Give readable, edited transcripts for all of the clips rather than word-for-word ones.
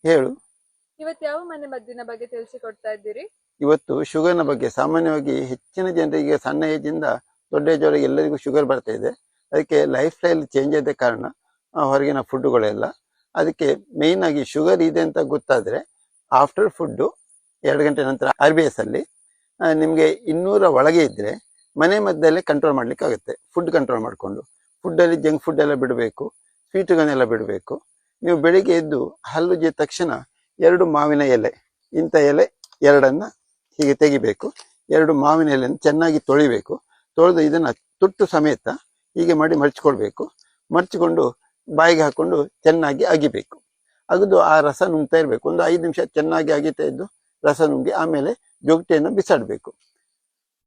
ಹೇಳು. ಇವತ್ತು ಯಾವ ಮನೆ ಮದ್ದಿನ ಬಗ್ಗೆ ತಿಳಿಸಿಕೊಡ್ತಾ ಇದ್ದೀರಿ? ಇವತ್ತು ಶುಗರ್ನ ಬಗ್ಗೆ. ಸಾಮಾನ್ಯವಾಗಿ ಹೆಚ್ಚಿನ ಜನರಿಗೆ ಸಣ್ಣ ಏಜ್ ಇಂದ ದೊಡ್ಡ ಏಜ್ ವರೆಗೆ ಎಲ್ಲರಿಗೂ ಶುಗರ್ ಬರ್ತಾ ಇದೆ. ಅದಕ್ಕೆ ಲೈಫ್ ಸ್ಟೈಲ್ ಚೇಂಜ್ ಆದ ಕಾರಣ ಹೊರಗಿನ ಫುಡ್ಗಳೆಲ್ಲ. ಅದಕ್ಕೆ ಮೇನ್ ಆಗಿ ಶುಗರ್ ಇದೆ ಅಂತ ಗೊತ್ತಾದ್ರೆ ಆಫ್ಟರ್ ಫುಡ್ 2 ಗಂಟೆ ನಂತರ RBS ಅಲ್ಲಿ ನಿಮ್ಗೆ 200 ಒಳಗೆ ಇದ್ರೆ ಮನೆ ಮದ್ದಲ್ಲೇ ಕಂಟ್ರೋಲ್ ಮಾಡ್ಲಿಕ್ಕೆ ಆಗುತ್ತೆ. ಫುಡ್ ಕಂಟ್ರೋಲ್ ಮಾಡಿಕೊಂಡು ಫುಡ್ಡಲ್ಲಿ ಜಂಕ್ ಫುಡ್ ಎಲ್ಲ ಬಿಡಬೇಕು, ಸ್ವೀಟ್ಗಳನ್ನೆಲ್ಲ ಬಿಡಬೇಕು. ನೀವು ಬೆಳಿಗ್ಗೆ ಎದ್ದು ಹಲ್ಲುಜ್ಜಿದ ತಕ್ಷಣ 2 ಮಾವಿನ ಎಲೆ, ಇಂಥ ಎಲೆ 2 ಹೀಗೆ ತೆಗಿಬೇಕು. 2 ಮಾವಿನ ಎಲೆಯನ್ನು ಚೆನ್ನಾಗಿ ತೊಳಿಬೇಕು. ತೊಳೆದು ಇದನ್ನ ತುಟ್ಟು ಸಮೇತ ಹೀಗೆ ಮಾಡಿ ಮರ್ಚಿಕೊಳ್ಬೇಕು. ಮರ್ಚಿಕೊಂಡು ಬಾಯಿಗೆ ಹಾಕೊಂಡು ಚೆನ್ನಾಗಿ ಅಗಿಬೇಕು. ಅಗದು ಆ ರಸ ನುಂಗ್ತಾ ಇರಬೇಕು. ಒಂದು 5 ನಿಮಿಷ ಚೆನ್ನಾಗಿ ಅಗಿತಾ ಇದ್ದು ರಸ ನುಂಗಿ ಆಮೇಲೆ ಜೊಗಟೆಯನ್ನು ಬಿಸಾಡಬೇಕು.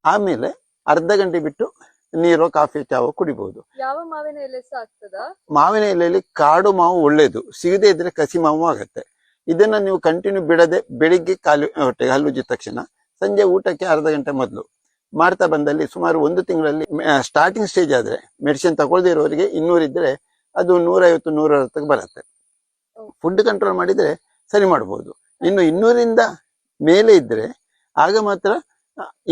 ಆಮೇಲೆ ಅರ್ಧ ಗಂಟೆ ಬಿಟ್ಟು ನೀರು, ಕಾಫಿ, ಚಾವು ಕುಡಿಬಹುದು. ಯಾವ ಮಾವಿನ ಎಲೆ ಆಗ್ತದಾ? ಮಾವಿನ ಎಲೆಯಲ್ಲಿ ಕಾಡು ಮಾವು ಒಳ್ಳೇದು, ಸಿಗದೇ ಇದ್ರೆ ಕಸಿ ಮಾವು ಆಗತ್ತೆ. ಇದನ್ನ ನೀವು ಕಂಟಿನ್ಯೂ ಬಿಡದೆ ಬೆಳಿಗ್ಗೆ ಖಾಲಿ ಹೊಟ್ಟೆಗೆ ಹಲ್ಲುಜ್ಜಿದ ತಕ್ಷಣ ಸಂಜೆ ಊಟಕ್ಕೆ ಅರ್ಧ ಗಂಟೆ ಮೊದಲು ಮಾಡ್ತಾ ಬಂದಲ್ಲಿ ಸುಮಾರು 1 ತಿಂಗಳಲ್ಲಿ ಸ್ಟಾರ್ಟಿಂಗ್ ಸ್ಟೇಜ್ ಆದ್ರೆ ಮೆಡಿಸಿನ್ ತಗೊಳ್ದೇ ಇರೋರಿಗೆ 200 ಇದ್ರೆ ಅದು 150, 160 ಬರುತ್ತೆ. ಫುಡ್ ಕಂಟ್ರೋಲ್ ಮಾಡಿದ್ರೆ ಸರಿ ಮಾಡಬಹುದು. ಇನ್ನು 200ರಿಂದ ಮೇಲೆ ಇದ್ರೆ ಆಗ ಮಾತ್ರ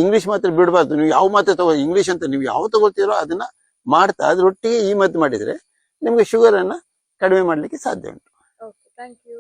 ಇಂಗ್ಲಿಷ್ ಮಾತ್ರ ಬಿಡಬಾರ್ದು. ನೀವು ಯಾವ ಮಾತ್ರ ಇಂಗ್ಲಿಷ್ ಅಂತ ನೀವು ಯಾವ ತಗೊಳ್ತೀರೋ ಅದನ್ನ ಮಾಡ್ತಾ ಅದ್ರೊಟ್ಟಿಗೆ ಈ ಮದ್ದು ಮಾಡಿದ್ರೆ ನಿಮ್ಗೆ ಶುಗರ್ ಅನ್ನ ಕಡಿಮೆ ಮಾಡ್ಲಿಕ್ಕೆ ಸಾಧ್ಯ ಉಂಟು. Okay, thank you.